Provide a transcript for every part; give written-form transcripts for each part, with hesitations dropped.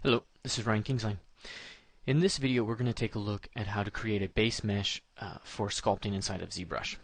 Hello, this is Ryan Kingslien. In this video we're going to take a look at how to create a base mesh for sculpting inside of ZBrush.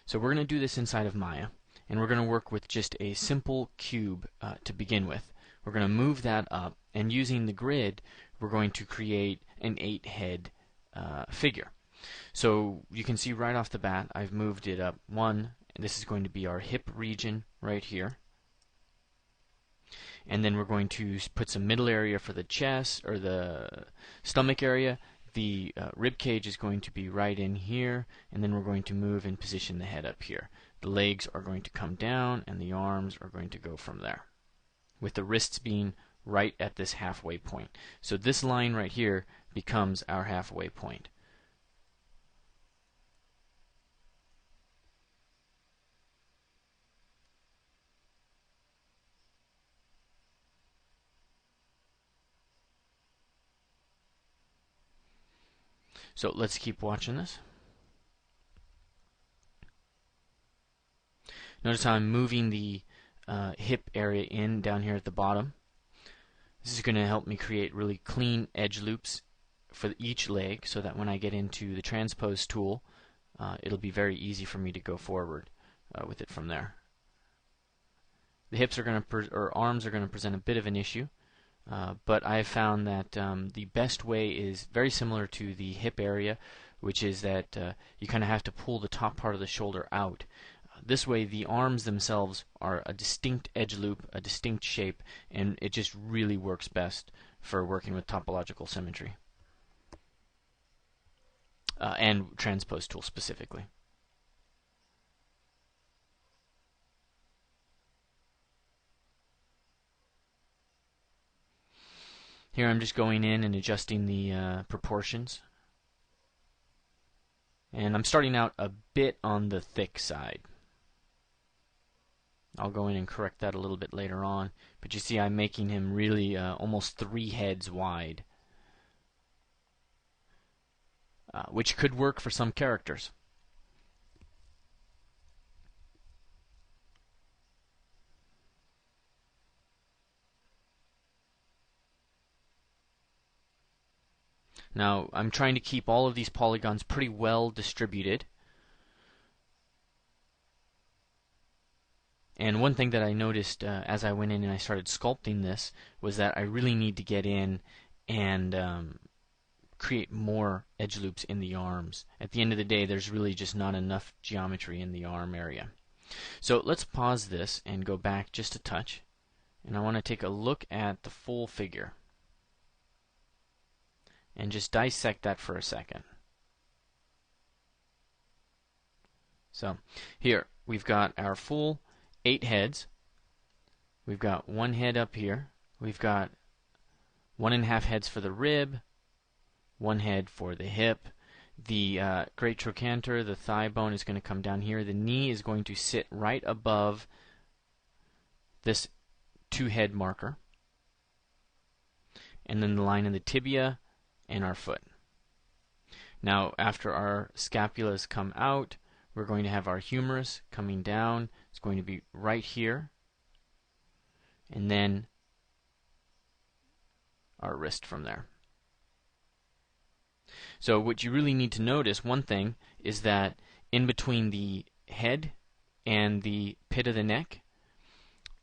So we're going to do this inside of Maya, and we're going to work with just a simple cube to begin with. We're going to move that up, and using the grid we're going to create an 8-head figure. So you can see right off the bat I've moved it up one, and this is going to be our hip region right here. And then we're going to put some middle area for the chest or the stomach area. The rib cage is going to be right in here, and then we're going to move and position the head up here. The legs are going to come down, and the arms are going to go from there, with the wrists being right at this halfway point. So this line right here becomes our halfway point. So let's keep watching this. Notice how I'm moving the hip area in down here at the bottom. This is going to help me create really clean edge loops for each leg, so that when I get into the transpose tool, it'll be very easy for me to go forward with it from there. The hips are going to or arms are going to present a bit of an issue. But I have found that the best way is very similar to the hip area, which is that you kind of have to pull the top part of the shoulder out. This way the arms themselves are a distinct edge loop, a distinct shape, and it just really works best for working with topological symmetry. And transpose tool specifically. Here I'm just going in and adjusting the proportions. And I'm starting out a bit on the thick side. I'll go in and correct that a little bit later on. But you see I'm making him really almost 3 heads wide. Which could work for some characters. Now, I'm trying to keep all of these polygons pretty well distributed. And one thing that I noticed as I went in and I started sculpting this was that I really need to get in and create more edge loops in the arms. At the end of the day, there's really just not enough geometry in the arm area. So let's pause this and go back just a touch. And I want to take a look at the full figure and just dissect that for a second. So here we've got our full 8 heads. We've got 1 head up here. We've got 1.5 heads for the rib, 1 head for the hip. The great trochanter, the thigh bone, is going to come down here. The knee is going to sit right above this 2-head marker. And then the line of the tibia and our foot. Now, after our scapulas come out, we're going to have our humerus coming down. It's going to be right here. And then our wrist from there. So what you really need to notice, one thing, is that in between the head and the pit of the neck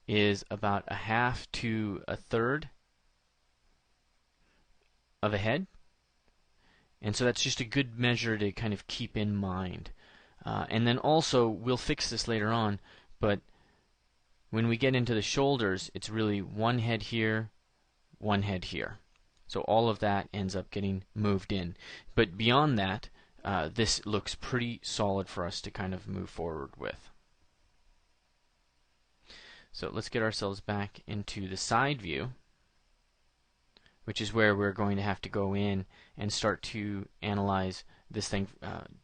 is about 1/2 to 1/3 of a head. And so that's just a good measure to kind of keep in mind. And then also, we'll fix this later on, but when we get into the shoulders, it's really 1 head here, 1 head here. So all of that ends up getting moved in. But beyond that, this looks pretty solid for us to kind of move forward with. So let's get ourselves back into the side view, which is where we're going to have to go in and start to analyze this thing,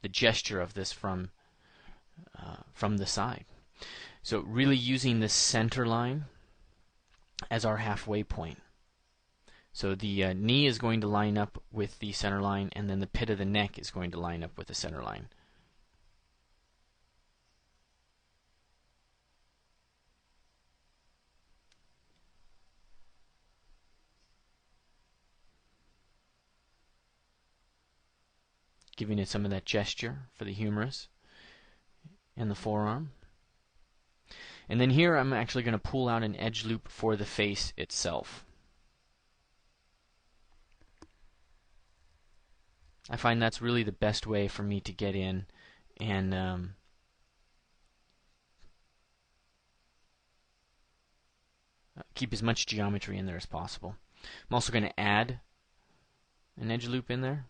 the gesture of this from the side. So really using this center line as our halfway point. So the knee is going to line up with the center line, and then the pit of the neck is going to line up with the center line. giving it some of that gesture for the humerus and the forearm. And then here I'm actually going to pull out an edge loop for the face itself. I find that's really the best way for me to get in and keep as much geometry in there as possible. I'm also going to add an edge loop in there.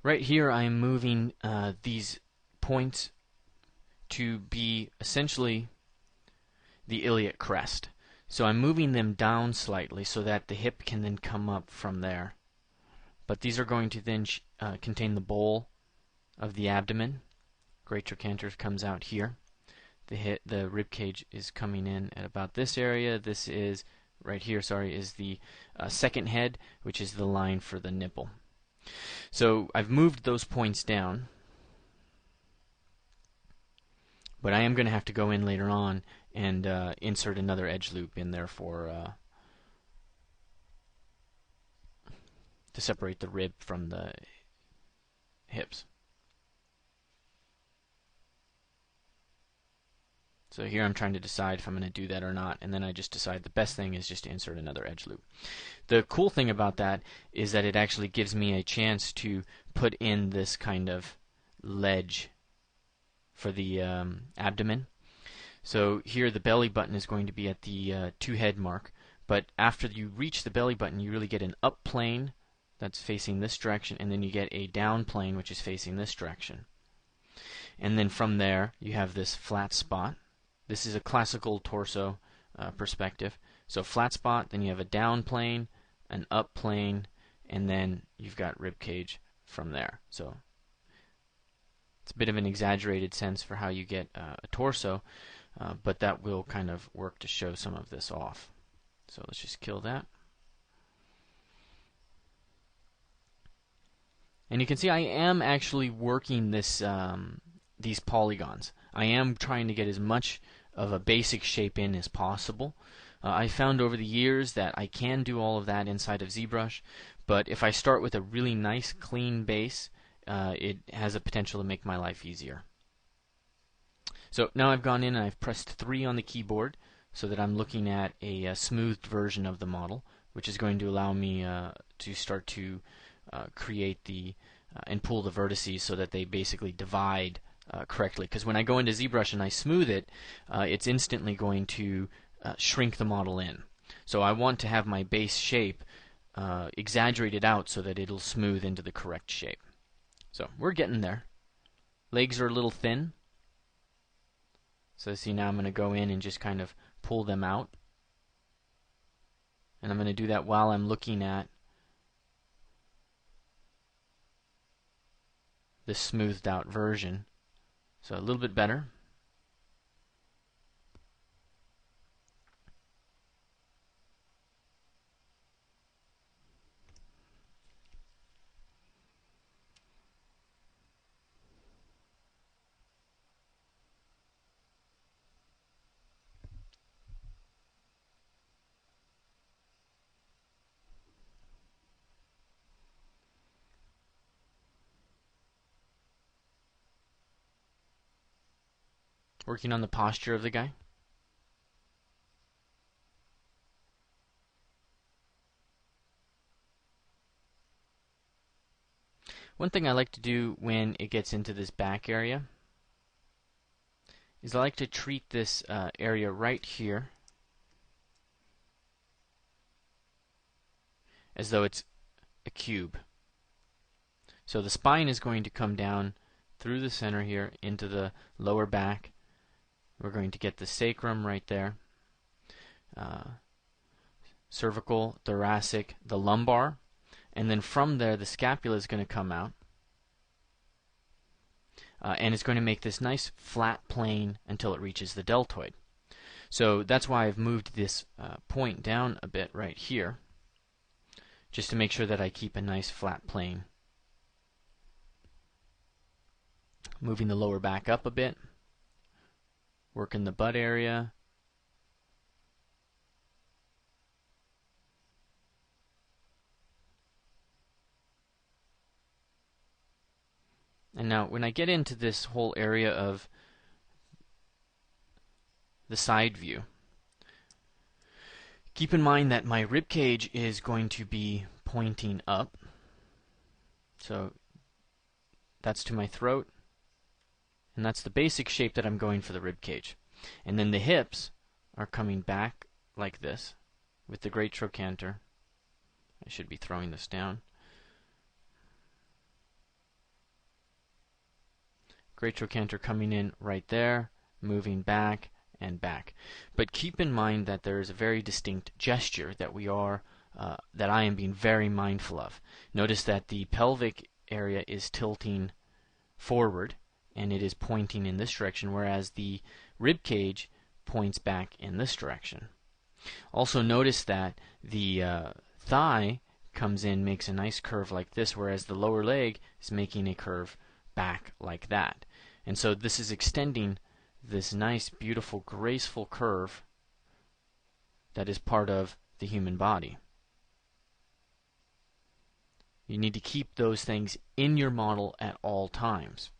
Right here I am moving these points to be essentially the iliac crest. So I'm moving them down slightly so that the hip can then come up from there. But these are going to then contain the bowl of the abdomen. Great trochanter comes out here. The rib cage is coming in at about this area. This is right here. Sorry, is the second head, which is the line for the nipple. So I've moved those points down, but I am going to have to go in later on and insert another edge loop in there for to separate the rib from the hips. So here I'm trying to decide if I'm going to do that or not, and then I just decide the best thing is just to insert another edge loop. The cool thing about that is that it actually gives me a chance to put in this kind of ledge for the abdomen. So here the belly button is going to be at the 2 head mark, but after you reach the belly button you really get an up plane that's facing this direction, and then you get a down plane which is facing this direction. And then from there you have this flat spot. This is a classical torso perspective. So flat spot, then you have a down plane, an up plane, and then you've got rib cage from there. So it's a bit of an exaggerated sense for how you get a torso, but that will kind of work to show some of this off. So let's just kill that. And you can see I am actually working this these polygons. I am trying to get as much of a basic shape in as possible. I found over the years that I can do all of that inside of ZBrush, but if I start with a really nice clean base, it has a potential to make my life easier. So now I've gone in and I've pressed 3 on the keyboard so that I'm looking at a smoothed version of the model, which is going to allow me to start to create the and pull the vertices so that they basically divide correctly. Because when I go into ZBrush and I smooth it, it's instantly going to shrink the model in. So I want to have my base shape exaggerated out so that it'll smooth into the correct shape. So we're getting there. Legs are a little thin. So see, now I'm going to go in and just kind of pull them out. And I'm going to do that while I'm looking at the smoothed out version. So a little bit better. Working on the posture of the guy. One thing I like to do when it gets into this back area is I like to treat this area right here as though it's a cube. So the spine is going to come down through the center here into the lower back. We're going to get the sacrum right there, cervical, thoracic, the lumbar, and then from there the scapula is going to come out, and it's going to make this nice flat plane until it reaches the deltoid. So that's why I've moved this point down a bit right here, just to make sure that I keep a nice flat plane Moving the lower back up a bit, working the butt area. And now when I get into this whole area of the side view, keep in mind that my rib cage is going to be pointing up. So that's to my throat, and that's the basic shape that I'm going for the rib cage. And then the hips are coming back like this with the great trochanter. I should be throwing this down. Great trochanter coming in right there, moving back and back. But keep in mind that there is a very distinct gesture that that I am being very mindful of. Notice that the pelvic area is tilting forward and it is pointing in this direction, whereas the rib cage points back in this direction. Also notice that the thigh comes in, makes a nice curve like this, whereas the lower leg is making a curve back like that. And so this is extending this nice, beautiful, graceful curve that is part of the human body. You need to keep those things in your model at all times.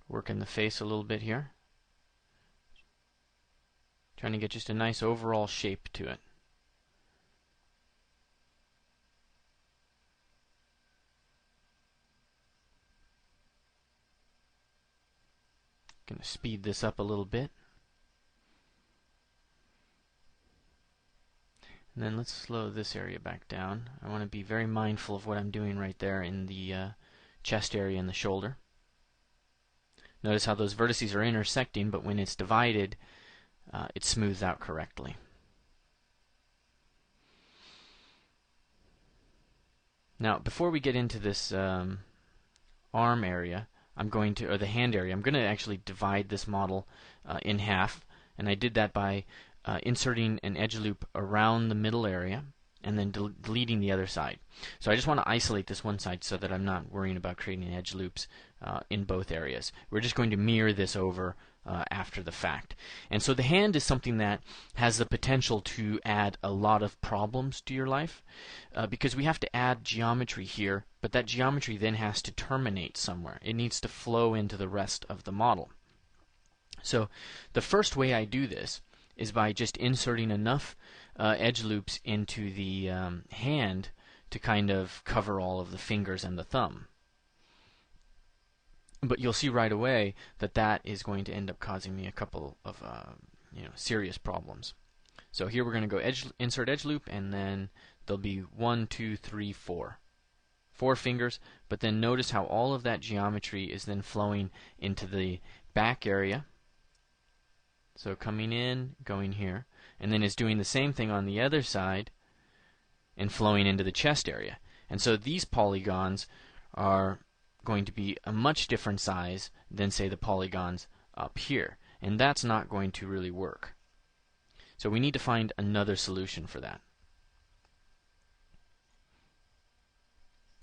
Working the face a little bit here. Trying to get just a nice overall shape to it. Going to speed this up a little bit. And then let's slow this area back down. I want to be very mindful of what I'm doing right there in the chest area and the shoulder. Notice how those vertices are intersecting, but when it's divided, it smooths out correctly. Now, before we get into this arm area, or the hand area, I'm going to actually divide this model in half, and I did that by inserting an edge loop around the middle area and then deleting the other side. So I just want to isolate this one side so that I'm not worrying about creating edge loops in both areas. We're just going to mirror this over after the fact. And so the hand is something that has the potential to add a lot of problems to your life because we have to add geometry here, but that geometry then has to terminate somewhere. It needs to flow into the rest of the model. So the first way I do this is by just inserting enough edge loops into the hand to kind of cover all of the fingers and the thumb. But you'll see right away that that is going to end up causing me a couple of serious problems. So here we're going to go insert edge loop, and then there'll be 1, 2, 3, 4. 4 fingers, but then notice how all of that geometry is then flowing into the back area. So coming in, going here, and then is doing the same thing on the other side and flowing into the chest area. And so these polygons are going to be a much different size than, say, the polygons up here. And that's not going to really work. So we need to find another solution for that.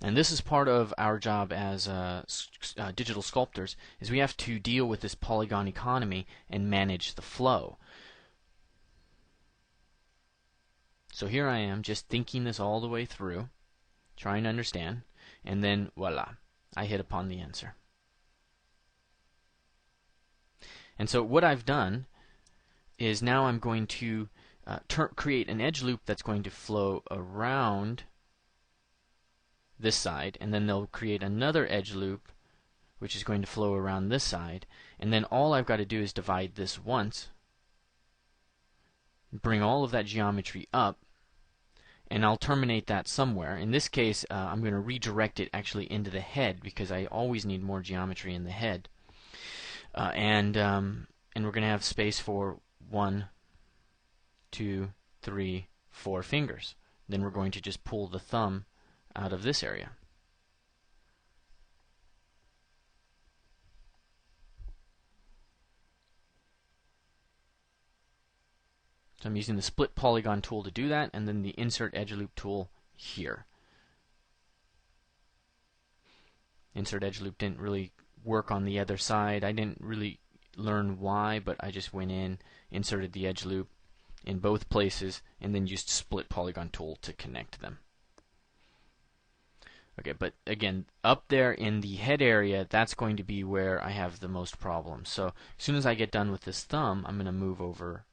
And this is part of our job as digital sculptors, is we have to deal with this polygon economy and manage the flow. So here I am, just thinking this all the way through, trying to understand, and then voila, I hit upon the answer. And so what I've done is now I'm going to create an edge loop that's going to flow around this side, and then they'll create another edge loop which is going to flow around this side, and then all I've got to do is divide this once, bring all of that geometry up, and I'll terminate that somewhere. In this case, I'm going to redirect it actually into the head because I always need more geometry in the head. And we're going to have space for 1, 2, 3, 4 fingers. then we're going to just pull the thumb out of this area. So I'm using the split polygon tool to do that, and then the insert edge loop tool here. Insert edge loop didn't really work on the other side. I didn't really learn why, but I just went in, inserted the edge loop in both places, and then used split polygon tool to connect them. Okay, but again, up there in the head area, that's going to be where I have the most problems. So as soon as I get done with this thumb, I'm going to move over